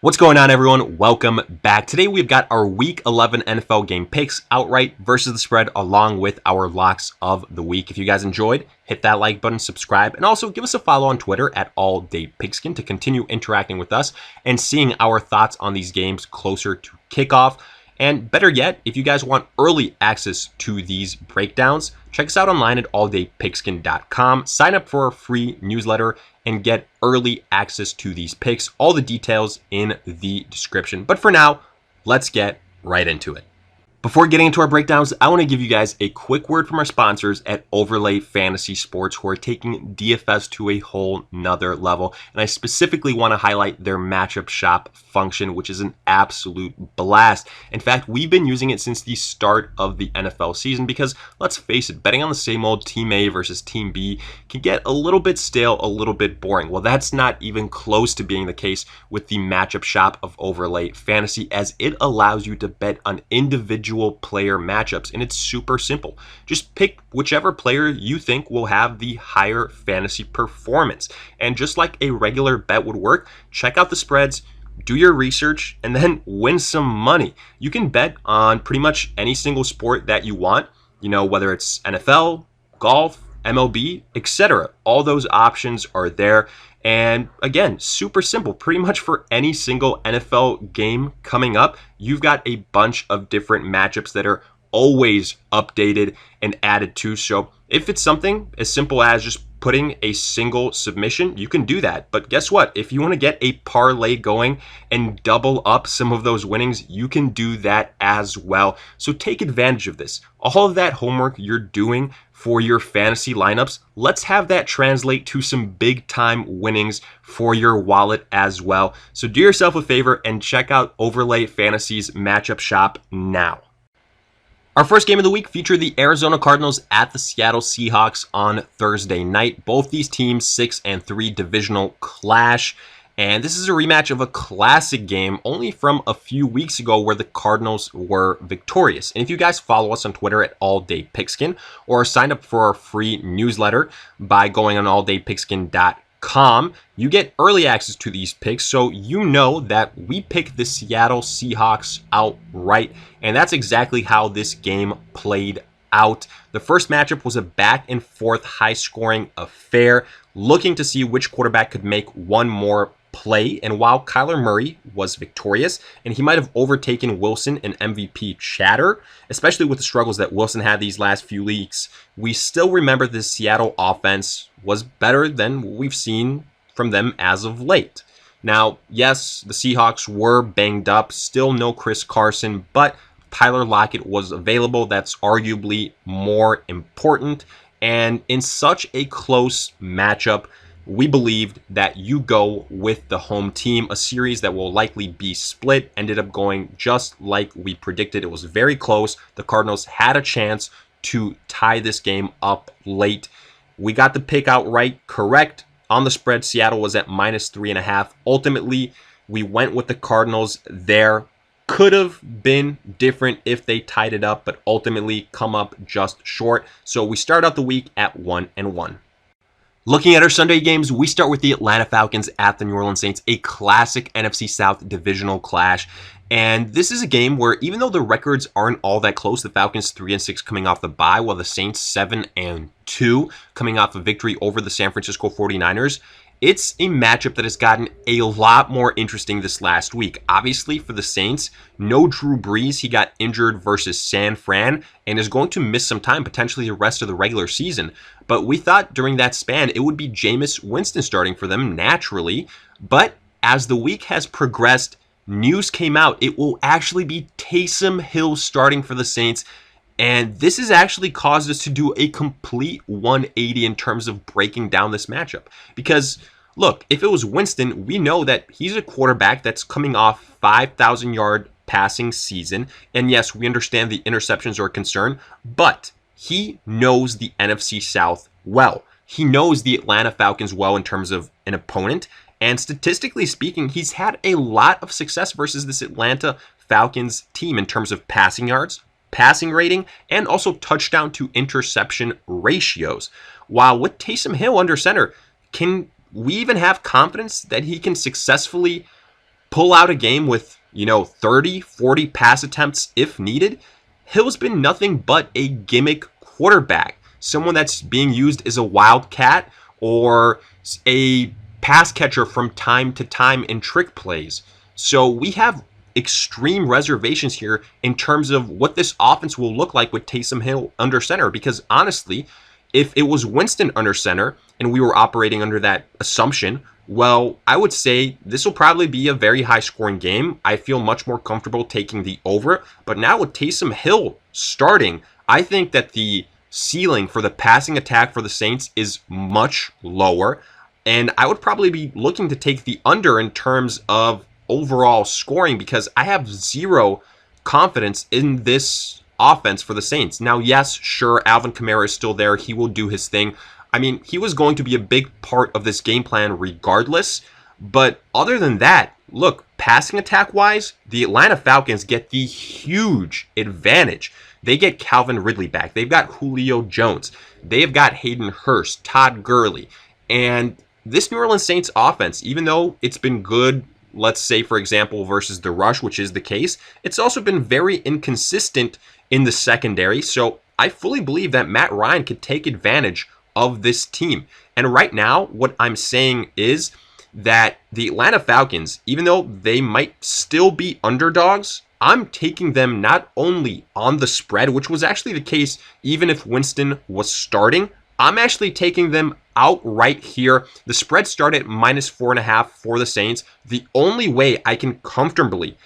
What's going on, everyone? Welcome back. Today we've got our Week 11 NFL game picks, outright versus the spread, along with our locks of the week. If you guys enjoyed, hit that like button, subscribe, and also give us a follow on Twitter at AllDayPigskin to continue interacting with us and seeing our thoughts on these games closer to kickoff. And better yet, if you guys want early access to these breakdowns, check us out online at alldaypigskin.com. Sign up for a free newsletter and get early access to these picks. All the details in the description. But for now, let's get right into it. Before getting into our breakdowns, I want to give you guys a quick word from our sponsors at Overlay Fantasy Sports, who are taking DFS to a whole nother level. And I specifically want to highlight their matchup shop function, which is an absolute blast. In fact, we've been using it since the start of the NFL season because, let's face it, betting on the same old Team A versus Team B can get a little bit stale, a little bit boring. Well, that's not even close to being the case with the matchup shop of Overlay Fantasy, as it allows you to bet on individual player matchups, and it's super simple. Just pick whichever player you think will have the higher fantasy performance. And just like a regular bet would work, check out the spreads, do your research, and then win some money. You can bet on pretty much any single sport that you want, whether it's NFL, golf, MLB, etc. All those options are there. And again, super simple. Pretty much for any single NFL game coming up, you've got a bunch of different matchups that are always updated and added to. So if it's something as simple as just putting a single submission, you can do that. But guess what? If you want to get a parlay going and double up some of those winnings, you can do that as well. So take advantage of this. All of that homework you're doing for your fantasy lineups, let's have that translate to some big time winnings for your wallet as well. So do yourself a favor and check out Overlay Fantasy's matchup shop now. Our first game of the week featured the Arizona Cardinals at the Seattle Seahawks on Thursday night. Both these teams 6-3 divisional clash. And this is a rematch of a classic game only from a few weeks ago where the Cardinals were victorious. And if you guys follow us on Twitter at AllDayPigskin or sign up for our free newsletter by going on alldaypigskin.com, you get early access to these picks, so you know that we picked the Seattle Seahawks outright, and that's exactly how this game played out. The first matchup was a back and forth high-scoring affair, looking to see which quarterback could make one more play. And while Kyler Murray was victorious, and he might have overtaken Wilson in MVP chatter, especially with the struggles that Wilson had these last few weeks, we still remember the Seattle offense was better than we've seen from them as of late. Now, yes, the Seahawks were banged up, still no Chris Carson, but Tyler Lockett was available. That's arguably more important. And in such a close matchup, we believed that you go with the home team. A series that will likely be split ended up going just like we predicted. It was very close. The Cardinals had a chance to tie this game up late. We got the pick outright correct. On the spread, Seattle was at -3.5. Ultimately, we went with the Cardinals there. Could have been different if they tied it up, but ultimately come up just short. So we start out the week at 1-1. Looking at our Sunday games, we start with the Atlanta Falcons at the New Orleans Saints, a classic NFC South divisional clash. And this is a game where even though the records aren't all that close, the Falcons 3-6 coming off the bye, while the Saints 7-2 coming off a victory over the San Francisco 49ers, it's a matchup that has gotten a lot more interesting this last week. Obviously, for the Saints, no Drew Brees. He got injured versus San Fran and is going to miss some time, potentially the rest of the regular season. But we thought during that span, it would be Jameis Winston starting for them naturally. But as the week has progressed, news came out. It will actually be Taysom Hill starting for the Saints. And this has actually caused us to do a complete 180 in terms of breaking down this matchup. Because, look, if it was Winston, we know that he's a quarterback that's coming off 5,000-yard passing season. And yes, we understand the interceptions are a concern, but he knows the NFC South well. He knows the Atlanta Falcons well in terms of an opponent. And statistically speaking, he's had a lot of success versus this Atlanta Falcons team in terms of passing yards, passing rating, and also touchdown to interception ratios. While with Taysom Hill under center, can we even have confidence that he can successfully pull out a game with, 30, 40 pass attempts if needed. Hill's been nothing but a gimmick quarterback, someone that's being used as a wildcat or a pass catcher from time to time in trick plays. So we have extreme reservations here in terms of what this offense will look like with Taysom Hill under center, because honestly, if it was Winston under center and we were operating under that assumption, well, I would say this will probably be a very high scoring game. I feel much more comfortable taking the over, but now with Taysom Hill starting, I think that the ceiling for the passing attack for the Saints is much lower, and I would probably be looking to take the under in terms of overall scoring because I have zero confidence in this offense for the Saints. Now, yes, sure, Alvin Kamara is still there. He will do his thing. I mean, he was going to be a big part of this game plan regardless. But other than that, look, passing attack wise, the Atlanta Falcons get the huge advantage. They get Calvin Ridley back. They've got Julio Jones. They've got Hayden Hurst, Todd Gurley. And this New Orleans Saints offense, even though it's been good, let's say, for example, versus the rush, which is the case, it's also been very inconsistent in the secondary. So I fully believe that Matt Ryan could take advantage of this team. And right now, what I'm saying is that the Atlanta Falcons, even though they might still be underdogs, I'm taking them not only on the spread, which was actually the case even if Winston was starting, I'm actually taking them outright here. The spread started at -4.5 for the Saints. The only way I can comfortably,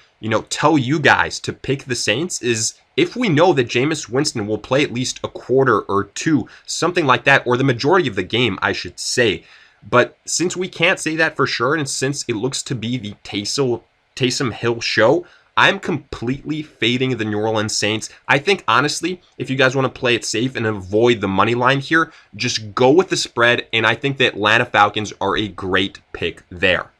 tell you guys to pick the Saints is if we know that Jameis Winston will play at least a quarter or two, something like that, or the majority of the game, I should say. But since we can't say that for sure, and since it looks to be the Taysom Hill show, I'm completely fading the New Orleans Saints. I think, honestly, if you guys want to play it safe and avoid the money line here, just go with the spread, and I think the Atlanta Falcons are a great pick there.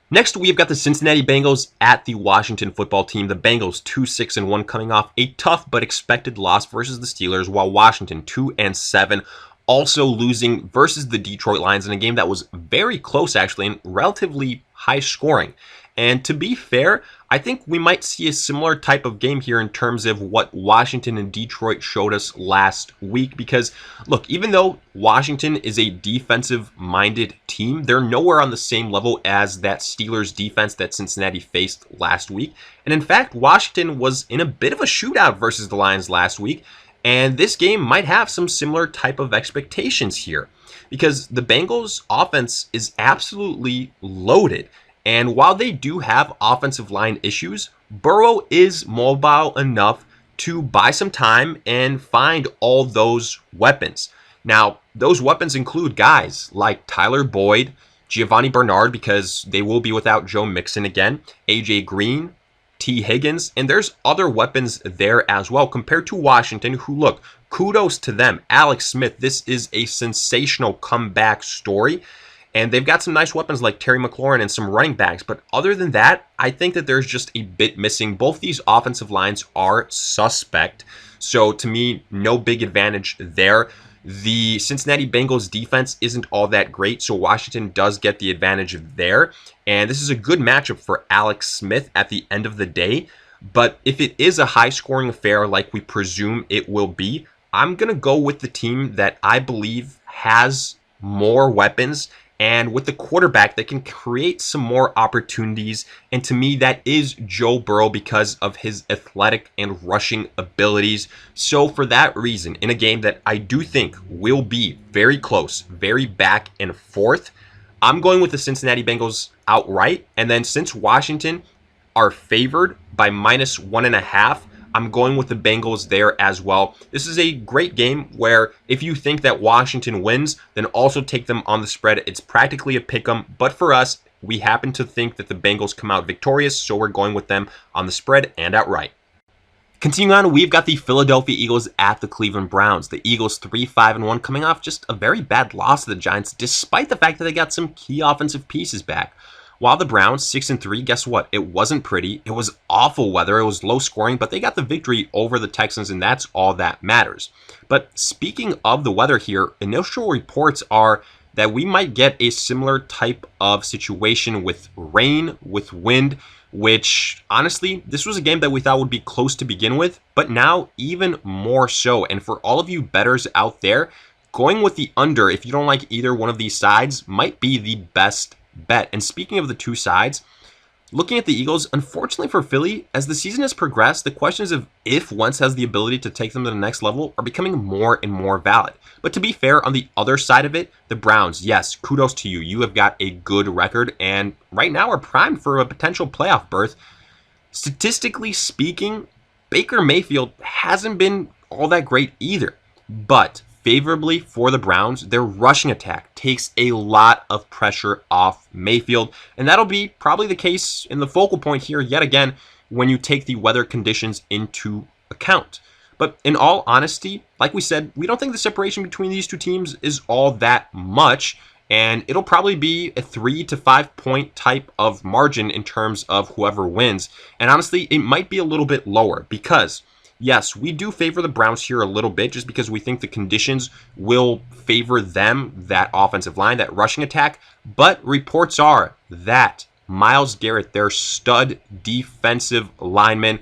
Next, we've got the Cincinnati Bengals at the Washington football team. The Bengals 2-6-1 coming off a tough but expected loss versus the Steelers, while Washington 2-7 also losing versus the Detroit Lions in a game that was very close actually and relatively high scoring. And to be fair, I think we might see a similar type of game here in terms of what Washington and Detroit showed us last week. Because, look, even though Washington is a defensive-minded team, they're nowhere on the same level as that Steelers defense that Cincinnati faced last week. And in fact, Washington was in a bit of a shootout versus the Lions last week. And this game might have some similar type of expectations here. Because the Bengals' offense is absolutely loaded. And while they do have offensive line issues, Burrow is mobile enough to buy some time and find all those weapons. Now, those weapons include guys like Tyler Boyd, Giovanni Bernard, because they will be without Joe Mixon again, AJ Green, T. Higgins, and there's other weapons there as well compared to Washington, who, look, kudos to them. Alex Smith, this is a sensational comeback story. And they've got some nice weapons like Terry McLaurin and some running backs. But other than that, I think that there's just a bit missing. Both these offensive lines are suspect. So to me, no big advantage there. The Cincinnati Bengals defense isn't all that great. So Washington does get the advantage there. And this is a good matchup for Alex Smith at the end of the day. But if it is a high scoring affair like we presume it will be, I'm going to go with the team that I believe has more weapons and with the quarterback that can create some more opportunities. And to me, that is Joe Burrow because of his athletic and rushing abilities. So for that reason, in a game that I do think will be very close, very back and forth, I'm going with the Cincinnati Bengals outright. And then since Washington are favored by -1.5, I'm going with the Bengals there as well. This is a great game where if you think that Washington wins, then also take them on the spread. It's practically a pick 'em, but for us, we happen to think that the Bengals come out victorious, so we're going with them on the spread and outright. Continuing on, we've got the Philadelphia Eagles at the Cleveland Browns. The Eagles 3-5-1 coming off just a very bad loss to the Giants, despite the fact that they got some key offensive pieces back. While the Browns 6-3, guess what? It wasn't pretty. It was awful weather. It was low scoring, but they got the victory over the Texans, and that's all that matters. But speaking of the weather here, initial reports are that we might get a similar type of situation with rain, with wind, which honestly, this was a game that we thought would be close to begin with, but now even more so. And for all of you bettors out there, going with the under, if you don't like either one of these sides, might be the best bet. And speaking of the two sides, looking at the Eagles, unfortunately for Philly, as the season has progressed, the questions of if Wentz has the ability to take them to the next level are becoming more and more valid. But to be fair, on the other side of it, the Browns, yes, kudos to you. You have got a good record and right now are primed for a potential playoff berth. Statistically speaking, Baker Mayfield hasn't been all that great either. But favorably for the Browns, their rushing attack takes a lot of pressure off Mayfield, and that'll be probably the case in the focal point here yet again when you take the weather conditions into account. But in all honesty, like we said, we don't think the separation between these two teams is all that much, and it'll probably be a 3 to 5 point type of margin in terms of whoever wins. And honestly, it might be a little bit lower because yes, we do favor the Browns here a little bit just because we think the conditions will favor them, that offensive line, that rushing attack. But reports are that Myles Garrett, their stud defensive lineman,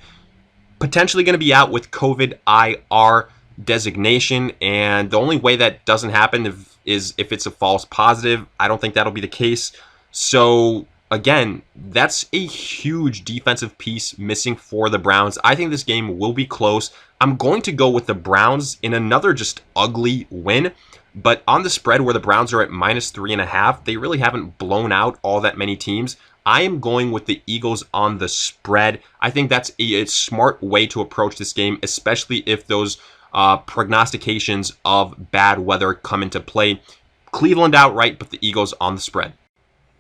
potentially going to be out with COVID IR designation. And the only way that doesn't happen is if it's a false positive. I don't think that'll be the case. So again, that's a huge defensive piece missing for the Browns. I think this game will be close. I'm going to go with the Browns in another just ugly win. But on the spread where the Browns are at -3.5, they really haven't blown out all that many teams. I am going with the Eagles on the spread. I think that's a smart way to approach this game, especially if those prognostications of bad weather come into play. Cleveland outright, but the Eagles on the spread.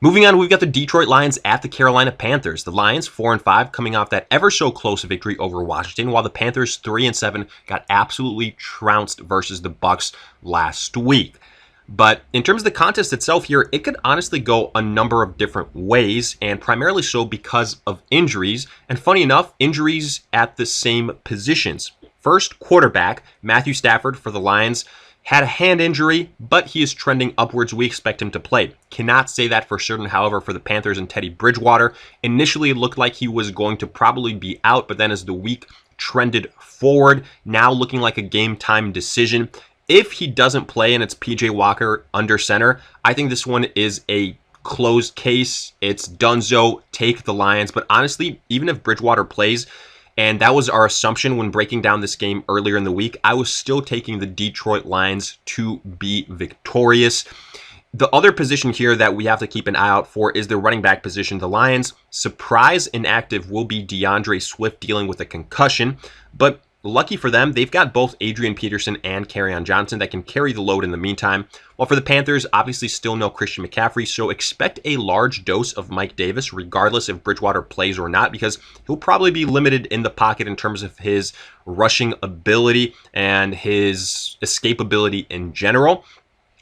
Moving on, we've got the Detroit Lions at the Carolina Panthers. The Lions 4-5 coming off that ever so close victory over Washington, while the Panthers 3-7 got absolutely trounced versus the Bucs last week. But in terms of the contest itself here, it could honestly go a number of different ways, and primarily so because of injuries. And funny enough, injuries at the same positions. First, quarterback Matthew Stafford for the Lions had a hand injury, but he is trending upwards. We expect him to play. Cannot say that for certain, however, for the Panthers and Teddy Bridgewater. Initially, it looked like he was going to probably be out, but then as the week trended forward, now looking like a game time decision. If he doesn't play and it's PJ Walker under center, I think this one is a closed case. It's donezo. Take the Lions. But honestly, even if Bridgewater plays, and that was our assumption when breaking down this game earlier in the week, I was still taking the Detroit Lions to be victorious. The other position here that we have to keep an eye out for is the running back position. The Lions, surprise inactive will be DeAndre Swift dealing with a concussion, but lucky for them, they've got both Adrian Peterson and Kerryon Johnson that can carry the load in the meantime. While for the Panthers, obviously still no Christian McCaffrey, so expect a large dose of Mike Davis, regardless if Bridgewater plays or not, because he'll probably be limited in the pocket in terms of his rushing ability and his escapability in general.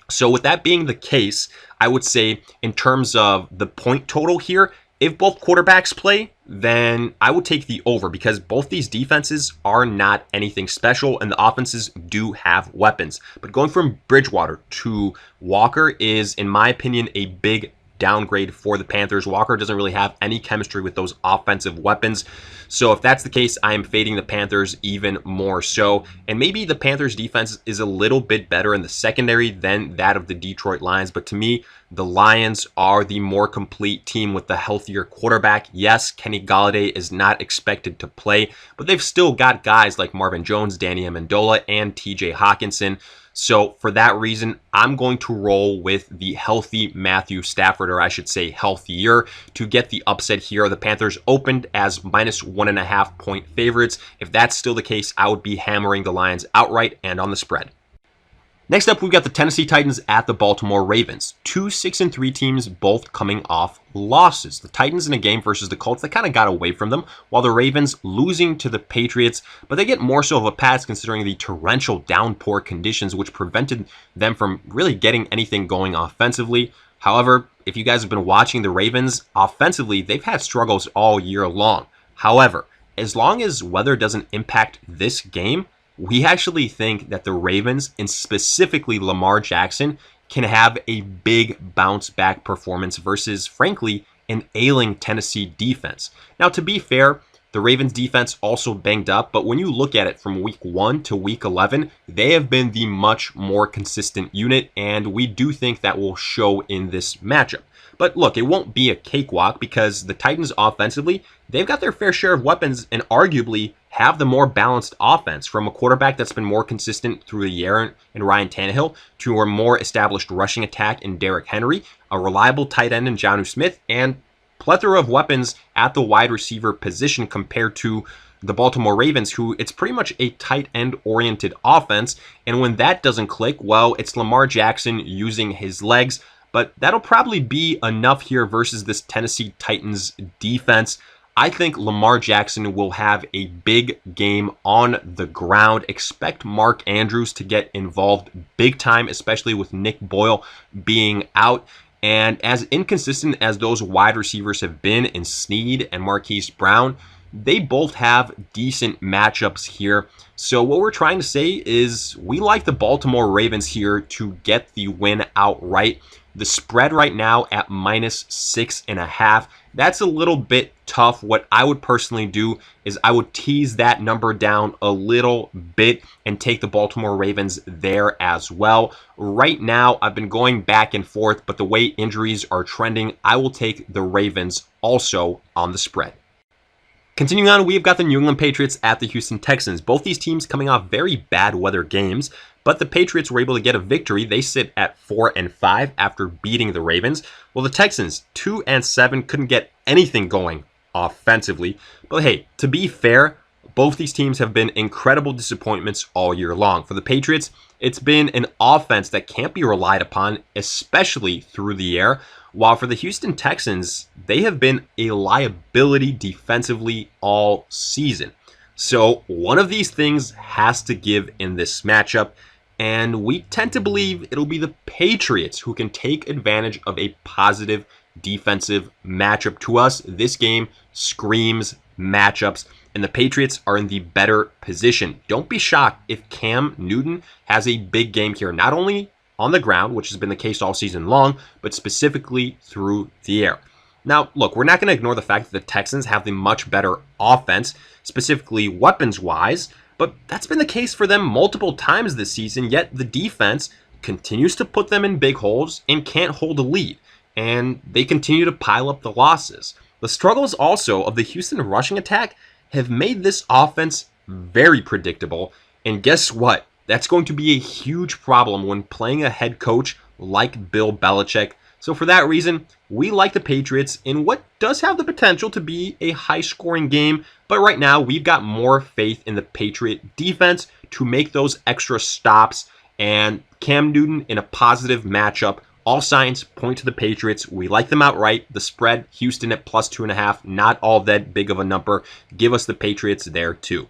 So with that being the case, I would say in terms of the point total here, if both quarterbacks play, then I would take the over because both these defenses are not anything special and the offenses do have weapons. But going from Bridgewater to Walker is, in my opinion, a big downgrade for the Panthers. Walker doesn't really have any chemistry with those offensive weapons. So if that's the case, I am fading the Panthers even more so. And maybe the Panthers defense is a little bit better in the secondary than that of the Detroit Lions. But to me, the Lions are the more complete team with the healthier quarterback. Yes, Kenny Golladay is not expected to play, but they've still got guys like Marvin Jones, Danny Amendola, and TJ Hawkinson. So for that reason, I'm going to roll with the healthy Matthew Stafford, or I should say healthier, to get the upset here. The Panthers opened as -1.5 point favorites. If that's still the case, I would be hammering the Lions outright and on the spread. Next up, we've got the Tennessee Titans at the Baltimore Ravens. Two 6-3 teams, both coming off losses. The Titans in a game versus the Colts that kind of got away from them, while the Ravens losing to the Patriots, but they get more so of a pass considering the torrential downpour conditions which prevented them from really getting anything going offensively. However, if you guys have been watching the Ravens offensively, they've had struggles all year long. However, as long as weather doesn't impact this game, we actually think that the Ravens, and specifically Lamar Jackson, can have a big bounce back performance versus, frankly, an ailing Tennessee defense. Now, to be fair, the Ravens defense also banged up, but when you look at it from week 1 to week 11, they have been the much more consistent unit, and we do think that will show in this matchup. But look, it won't be a cakewalk because the Titans offensively, they've got their fair share of weapons and arguably have the more balanced offense, from a quarterback that's been more consistent through the year in Ryan Tannehill to a more established rushing attack in Derrick Henry, a reliable tight end in Jonnu Smith, and plethora of weapons at the wide receiver position compared to the Baltimore Ravens, who it's pretty much a tight end oriented offense. And when that doesn't click, well, it's Lamar Jackson using his legs. But that'll probably be enough here versus this Tennessee Titans defense. I think Lamar Jackson will have a big game on the ground. Expect Mark Andrews to get involved big time, especially with Nick Boyle being out. And as inconsistent as those wide receivers have been in Snead and Marquise Brown, they both have decent matchups here. So what we're trying to say is we like the Baltimore Ravens here to get the win outright. The spread right now at -6.5. That's a little bit tough. What I would personally do is I would tease that number down a little bit and take the Baltimore Ravens there as well. Right now, I've been going back and forth, but the way injuries are trending, I will take the Ravens also on the spread. Continuing on, we've got the New England Patriots at the Houston Texans. Both these teams coming off very bad weather games, but the Patriots were able to get a victory. They sit at 4-5 after beating the Ravens. Well, the Texans, 2-7, couldn't get anything going offensively. But hey, to be fair, both these teams have been incredible disappointments all year long. For the Patriots, it's been an offense that can't be relied upon, especially through the air. While for the Houston Texans, they have been a liability defensively all season. So one of these things has to give in this matchup, and we tend to believe it'll be the Patriots who can take advantage of a positive defensive matchup. To us, this game screams matchups, and the Patriots are in the better position. Don't be shocked if Cam Newton has a big game here, not only on the ground, which has been the case all season long, but specifically through the air. Now, look, we're not going to ignore the fact that the Texans have the much better offense, specifically weapons-wise, but that's been the case for them multiple times this season, yet the defense continues to put them in big holes and can't hold a lead, and they continue to pile up the losses. The struggles also of the Houston rushing attack have made this offense very predictable, and guess what? That's going to be a huge problem when playing a head coach like Bill Belichick. So for that reason, we like the Patriots in what does have the potential to be a high-scoring game. But right now, we've got more faith in the Patriot defense to make those extra stops. And Cam Newton in a positive matchup. All signs point to the Patriots. We like them outright. The spread, Houston at +2.5. Not all that big of a number. Give us the Patriots there too.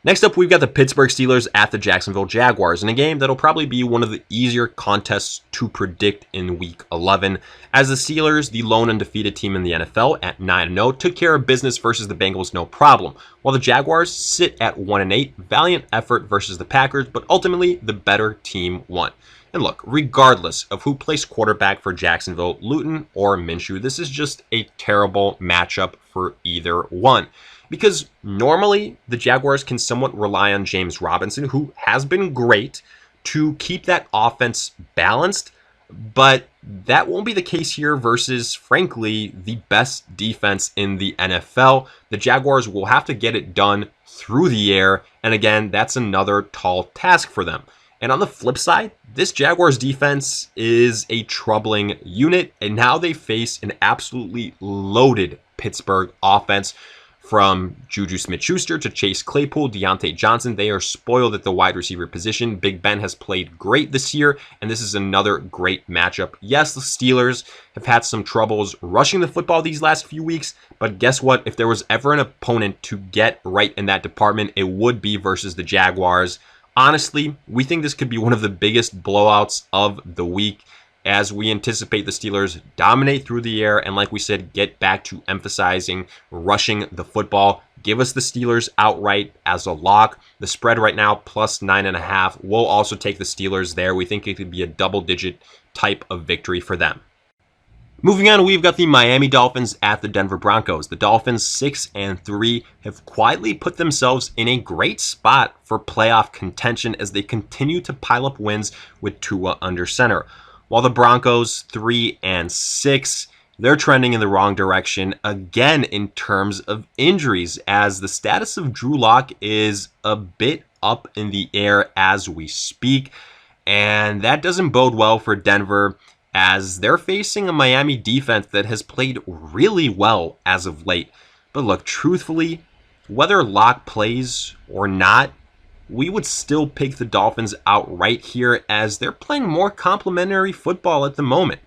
Next up, we've got the Pittsburgh Steelers at the Jacksonville Jaguars in a game that'll probably be one of the easier contests to predict in Week 11, as the Steelers, the lone undefeated team in the NFL at 9-0, took care of business versus the Bengals no problem, while the Jaguars sit at 1-8, valiant effort versus the Packers, but ultimately the better team won. And look, regardless of who plays quarterback for Jacksonville, Luton or Minshew, this is just a terrible matchup for either one. Because normally the Jaguars can somewhat rely on James Robinson, who has been great, to keep that offense balanced. But that won't be the case here versus, frankly, the best defense in the NFL. The Jaguars will have to get it done through the air. And again, that's another tall task for them. And on the flip side, this Jaguars defense is a troubling unit. And now they face an absolutely loaded Pittsburgh offense. From Juju Smith-Schuster to Chase Claypool, Deontay Johnson, they are spoiled at the wide receiver position. Big Ben has played great this year, and this is another great matchup. Yes, the Steelers have had some troubles rushing the football these last few weeks, but guess what? If there was ever an opponent to get right in that department, it would be versus the Jaguars. Honestly, we think this could be one of the biggest blowouts of the week, as we anticipate the Steelers dominate through the air and, like we said, get back to emphasizing rushing the football. give us the Steelers outright as a lock. The spread right now, plus 9.5. We'll also take the Steelers there. We think it could be a double-digit type of victory for them. Moving on, we've got the Miami Dolphins at the Denver Broncos. The Dolphins, 6-3, have quietly put themselves in a great spot for playoff contention as they continue to pile up wins with Tua under center. While the Broncos, 3-6, they're trending in the wrong direction again in terms of injuries, as the status of Drew Lock is a bit up in the air as we speak. And that doesn't bode well for Denver, as they're facing a Miami defense that has played really well as of late. But look, truthfully, whether Lock plays or not, we would still pick the Dolphins outright here, as they're playing more complimentary football at the moment.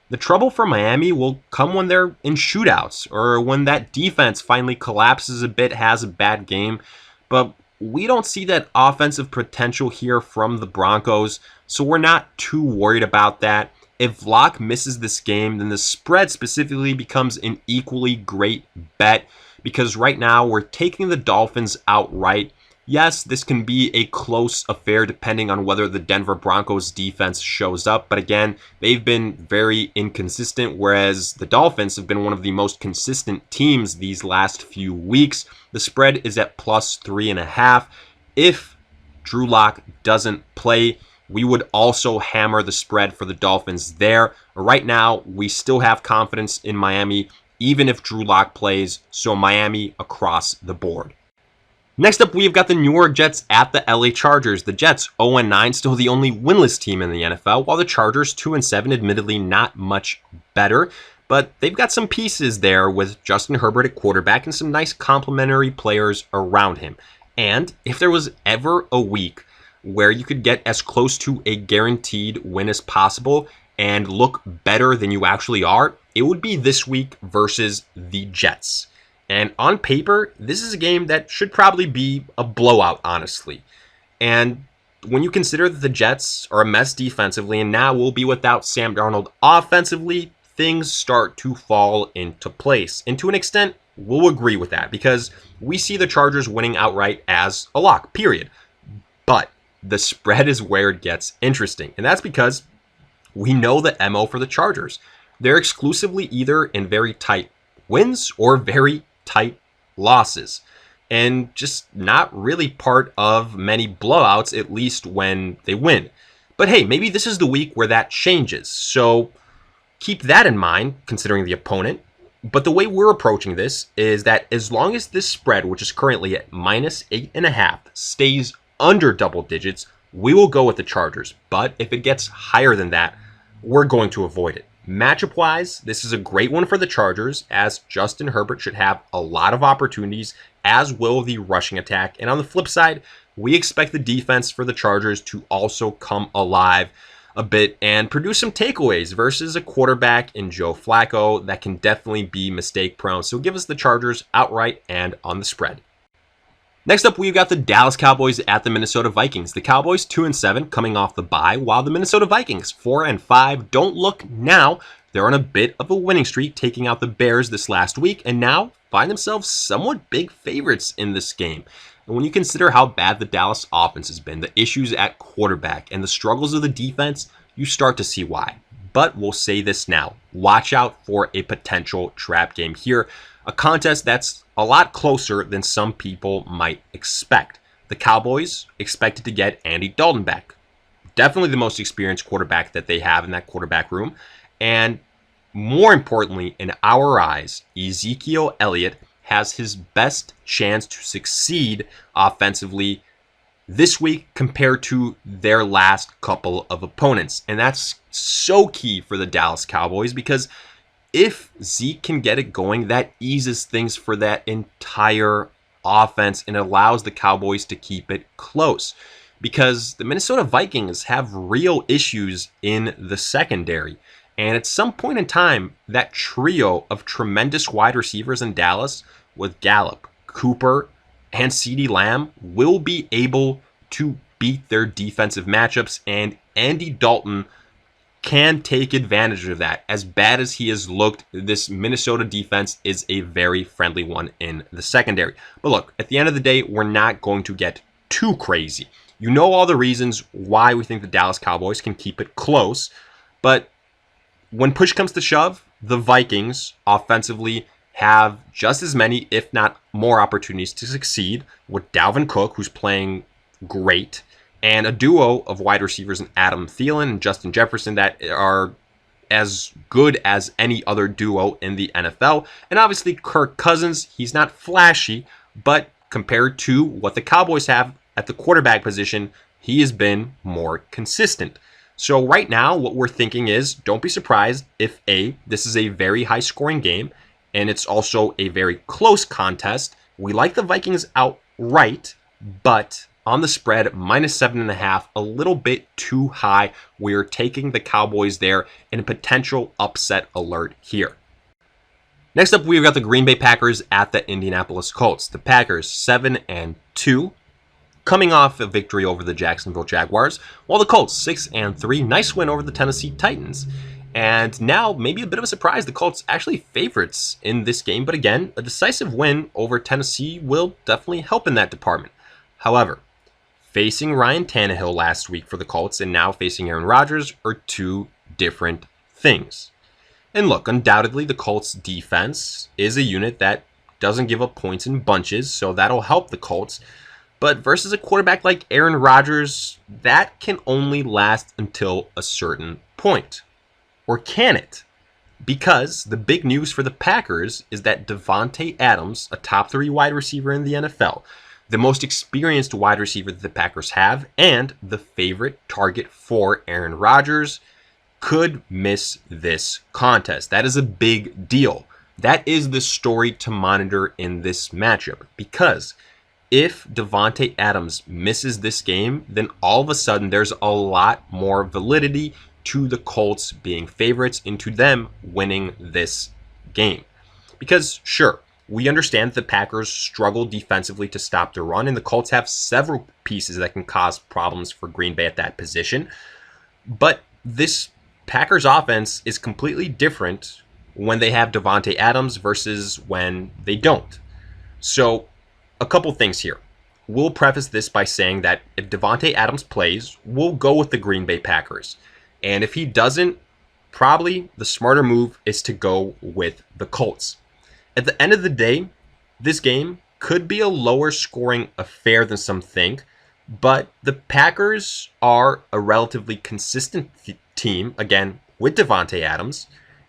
The trouble for Miami will come when they're in shootouts, or when that defense finally collapses a bit, has a bad game. But we don't see that offensive potential here from the Broncos, so we're not too worried about that. If Lock misses this game, then the spread specifically becomes an equally great bet, because right now we're taking the Dolphins outright. Yes, this can be a close affair depending on whether the Denver Broncos defense shows up, but again, they've been very inconsistent, whereas the Dolphins have been one of the most consistent teams these last few weeks. The spread is at plus 3.5. If Drew Lock doesn't play, we would also hammer the spread for the Dolphins there. Right now, we still have confidence in Miami, even if Drew Lock plays, so Miami across the board. Next up, we've got the New York Jets at the LA Chargers. The Jets, 0-9, still the only winless team in the NFL, while the Chargers, 2-7, admittedly not much better. But they've got some pieces there with Justin Herbert at quarterback and some nice complementary players around him. And if there was ever a week where you could get as close to a guaranteed win as possible and look better than you actually are, it would be this week versus the Jets. And on paper, this is a game that should probably be a blowout, honestly. And when you consider that the Jets are a mess defensively and now will be without Sam Darnold offensively, things start to fall into place. And to an extent, we'll agree with that, because we see the Chargers winning outright as a lock, period. But the spread is where it gets interesting. And that's because we know the MO for the Chargers. They're exclusively either in very tight wins or very tight losses, and just not really part of many blowouts, at least when they win. But hey, maybe this is the week where that changes. So keep that in mind, considering the opponent. But the way we're approaching this is that as long as this spread, which is currently at minus 8.5, stays under double digits, we will go with the Chargers. But if it gets higher than that, we're going to avoid it. Matchup wise, this is a great one for the Chargers, as Justin Herbert should have a lot of opportunities, as will the rushing attack. And on the flip side, we expect the defense for the Chargers to also come alive a bit and produce some takeaways versus a quarterback in Joe Flacco that can definitely be mistake prone. So give us the Chargers outright and on the spread. Next up, we've got the Dallas Cowboys at the Minnesota Vikings. The Cowboys, 2-7, coming off the bye, while the Minnesota Vikings, 4-5. Don't look now. They're on a bit of a winning streak, taking out the Bears this last week, and now find themselves somewhat big favorites in this game. And when you consider how bad the Dallas offense has been, the issues at quarterback, and the struggles of the defense, you start to see why. But we'll say this now. Watch out for a potential trap game here. A contest that's a lot closer than some people might expect. The Cowboys expected to get Andy Dalton back. Definitely the most experienced quarterback that they have in that quarterback room. And more importantly, in our eyes, Ezekiel Elliott has his best chance to succeed offensively this week compared to their last couple of opponents. And that's so key for the Dallas Cowboys, because if Zeke can get it going, that eases things for that entire offense and allows the Cowboys to keep it close, because the Minnesota Vikings have real issues in the secondary. And at some point in time, that trio of tremendous wide receivers in Dallas with Gallup, Cooper, and CeeDee Lamb will be able to beat their defensive matchups, and Andy Dalton can take advantage of that. As bad as he has looked, this Minnesota defense is a very friendly one in the secondary. But look, at the end of the day, we're not going to get too crazy. You know all the reasons why we think the Dallas Cowboys can keep it close, but when push comes to shove, the Vikings offensively have just as many, if not more, opportunities to succeed with Dalvin Cook, who's playing great, and a duo of wide receivers in Adam Thielen and Justin Jefferson that are as good as any other duo in the NFL. And obviously Kirk Cousins, he's not flashy, but compared to what the Cowboys have at the quarterback position, he has been more consistent. So right now, what we're thinking is, don't be surprised if this is a very high scoring game, and it's also a very close contest. We like the Vikings outright, but on the spread, -7.5, a little bit too high. We're taking the Cowboys there in a potential upset alert here. Next up, we've got the Green Bay Packers at the Indianapolis Colts. The Packers 7-2, coming off a victory over the Jacksonville Jaguars, while the Colts 6-3, nice win over the Tennessee Titans. And now, maybe a bit of a surprise, the Colts actually favorites in this game, but again, a decisive win over Tennessee will definitely help in that department. However, facing Ryan Tannehill last week for the Colts and now facing Aaron Rodgers are two different things. And look, undoubtedly the Colts defense is a unit that doesn't give up points in bunches, so that'll help the Colts. But versus a quarterback like Aaron Rodgers, that can only last until a certain point. Or can it? Because the big news for the Packers is that Davante Adams, a top 3 wide receiver in the NFL, the most experienced wide receiver that the Packers have, and the favorite target for Aaron Rodgers, could miss this contest. That is a big deal. That is the story to monitor in this matchup, because if Davante Adams misses this game, then all of a sudden there's a lot more validity to the Colts being favorites and to them winning this game. Because sure, we understand that the Packers struggle defensively to stop the run, and the Colts have several pieces that can cause problems for Green Bay at that position. But this Packers offense is completely different when they have Davante Adams versus when they don't. So a couple things here. We'll preface this by saying that if Davante Adams plays, we'll go with the Green Bay Packers. And if he doesn't, probably the smarter move is to go with the Colts. At the end of the day, this game could be a lower scoring affair than some think, but the Packers are a relatively consistent team, again, with Davante Adams.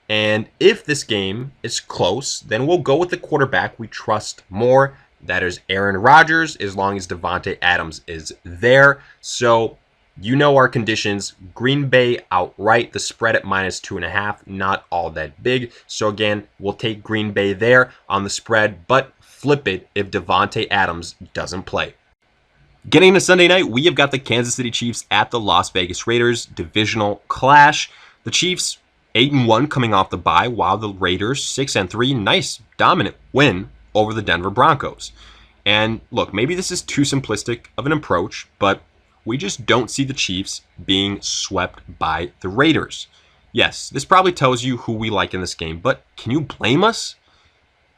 And if this game is close, then we'll go with the quarterback we trust more. That is Aaron Rodgers, as long as Davante Adams is there. So you know our conditions. Green Bay outright, the spread at -2.5, not all that big. So again, we'll take Green Bay there on the spread, but flip it if Davante Adams doesn't play. Getting to Sunday night, we have got the Kansas City Chiefs at the Las Vegas Raiders, divisional clash. The Chiefs 8-1 coming off the bye, while the Raiders 6-3, nice dominant win over the Denver Broncos. And look, maybe this is too simplistic of an approach, but we just don't see the Chiefs being swept by the Raiders. Yes, this probably tells you who we like in this game, but can you blame us?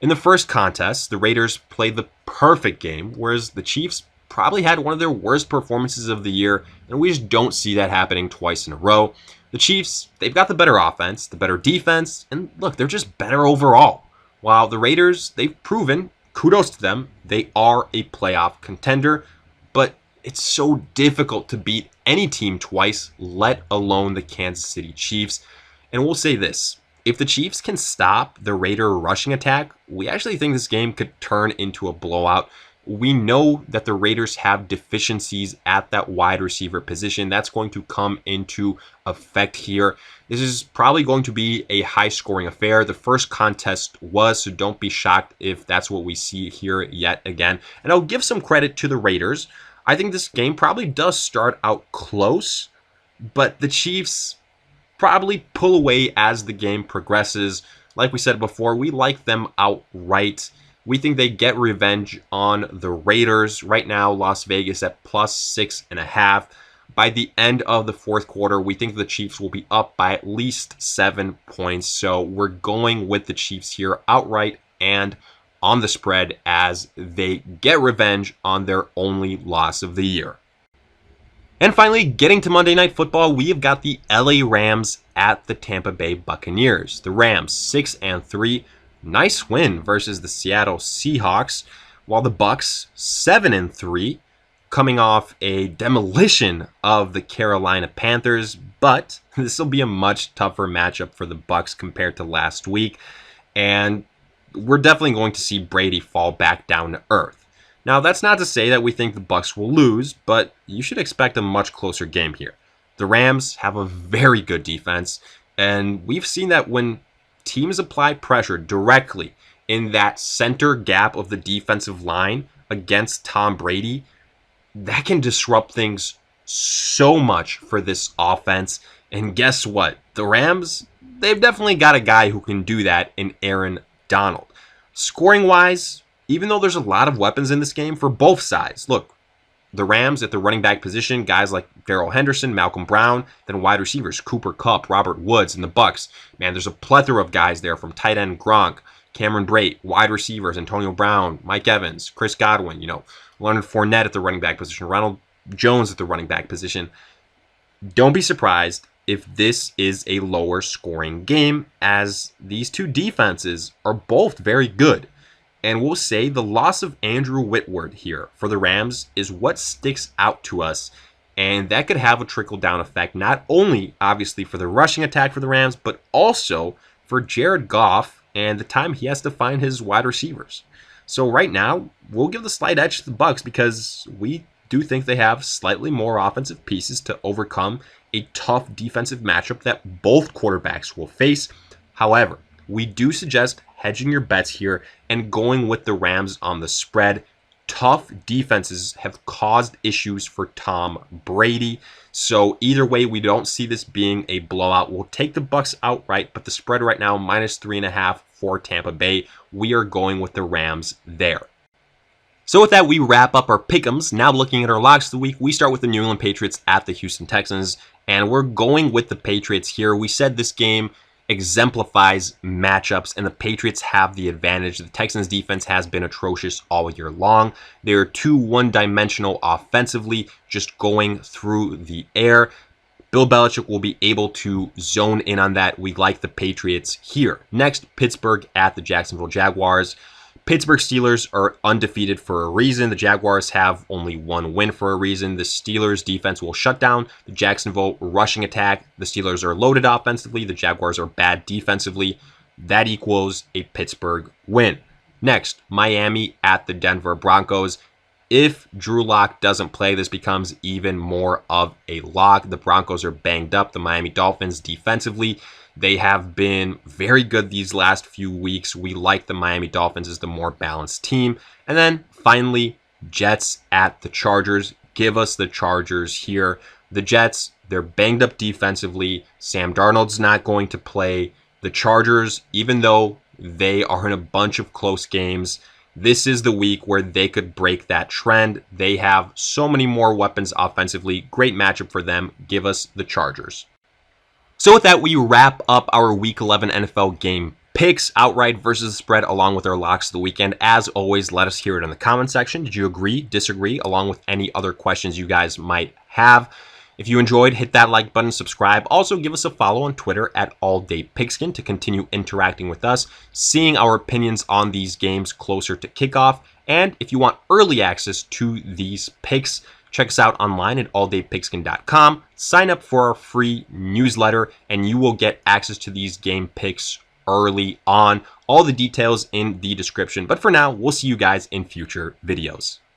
In the first contest, the Raiders played the perfect game, whereas the Chiefs probably had one of their worst performances of the year, and we just don't see that happening twice in a row. The Chiefs, they've got the better offense, the better defense, and look, they're just better overall. While the Raiders, they've proven, kudos to them, they are a playoff contender, but it's so difficult to beat any team twice, let alone the Kansas City Chiefs. And we'll say this, if the Chiefs can stop the Raider rushing attack, we actually think this game could turn into a blowout. We know that the Raiders have deficiencies at that wide receiver position. That's going to come into effect here. This is probably going to be a high-scoring affair. The first contest was, so don't be shocked if that's what we see here yet again. And I'll give some credit to the Raiders. I think this game probably does start out close, but the Chiefs probably pull away as the game progresses. Like we said before, we like them outright. We think they get revenge on the Raiders. Right now, Las Vegas at +6.5. by the end of the fourth quarter, we think the Chiefs will be up by at least 7 points. So we're going with the Chiefs here outright and on the spread as they get revenge on their only loss of the year. And finally, getting to Monday Night Football, we have got the LA Rams at the Tampa Bay Buccaneers. The Rams 6-3, nice win versus the Seattle Seahawks, while the Bucs 7-3, coming off a demolition of the Carolina Panthers. But this will be a much tougher matchup for the Bucs compared to last week, and we're definitely going to see Brady fall back down to earth. Now, that's not to say that we think the Bucs will lose, but you should expect a much closer game here. The Rams have a very good defense, and we've seen that when teams apply pressure directly in that center gap of the defensive line against Tom Brady, that can disrupt things so much for this offense. And guess what? The Rams, they've definitely got a guy who can do that in Aaron Donald. Scoring-wise, even though there's a lot of weapons in this game for both sides. Look, the Rams at the running back position, guys like Darrell Henderson, Malcolm Brown, then wide receivers, Cooper Kupp, Robert Woods, and the Bucs. Man, there's a plethora of guys there from tight end Gronk, Cameron Brate, wide receivers, Antonio Brown, Mike Evans, Chris Godwin, Leonard Fournette at the running back position, Ronald Jones at the running back position. Don't be surprised if this is a lower scoring game, as these two defenses are both very good. And we'll say the loss of Andrew Whitworth here for the Rams is what sticks out to us. And that could have a trickle-down effect, not only, obviously, for the rushing attack for the Rams, but also for Jared Goff and the time he has to find his wide receivers. So right now, we'll give the slight edge to the Bucs because we do think they have slightly more offensive pieces to overcome a tough defensive matchup that both quarterbacks will face. However, we do suggest hedging your bets here and going with the Rams on the spread. Tough defenses have caused issues for Tom Brady. So either way, we don't see this being a blowout. We'll take the Bucs outright, but the spread right now, -3.5 for Tampa Bay. We are going with the Rams there. So with that, we wrap up our pick'ems. Now looking at our locks of the week, we start with the New England Patriots at the Houston Texans, and we're going with the Patriots here. We said this game exemplifies matchups, and the Patriots have the advantage. The Texans defense has been atrocious all year long. They're too one-dimensional offensively, just going through the air. Bill Belichick will be able to zone in on that. We like the Patriots here. Next, Pittsburgh at the Jacksonville Jaguars. Pittsburgh Steelers are undefeated for a reason. The Jaguars have only one win for a reason. The Steelers defense will shut down the Jacksonville rushing attack. The Steelers are loaded offensively. The Jaguars are bad defensively. That equals a Pittsburgh win. Next, Miami at the Denver Broncos. If Drew Lock doesn't play, this becomes even more of a lock. The Broncos are banged up. The Miami Dolphins defensively, they have been very good these last few weeks. We like the Miami Dolphins as the more balanced team. And then finally, Jets at the Chargers. Give us the Chargers here. The Jets, they're banged up defensively. Sam Darnold's not going to play. The Chargers, even though they are in a bunch of close games, this is the week where they could break that trend. They have so many more weapons offensively. Great matchup for them. Give us the Chargers. So with that, we wrap up our Week 11 NFL game picks, outright versus spread, along with our locks of the weekend. As always, let us hear it in the comment section. Did you agree, disagree, along with any other questions you guys might have? If you enjoyed, hit that like button, subscribe. Also, give us a follow on Twitter at AllDayPigskin to continue interacting with us, seeing our opinions on these games closer to kickoff. And if you want early access to these picks, check us out online at alldaypigskin.com. Sign up for our free newsletter, and you will get access to these game picks early on. All the details in the description. But for now, we'll see you guys in future videos.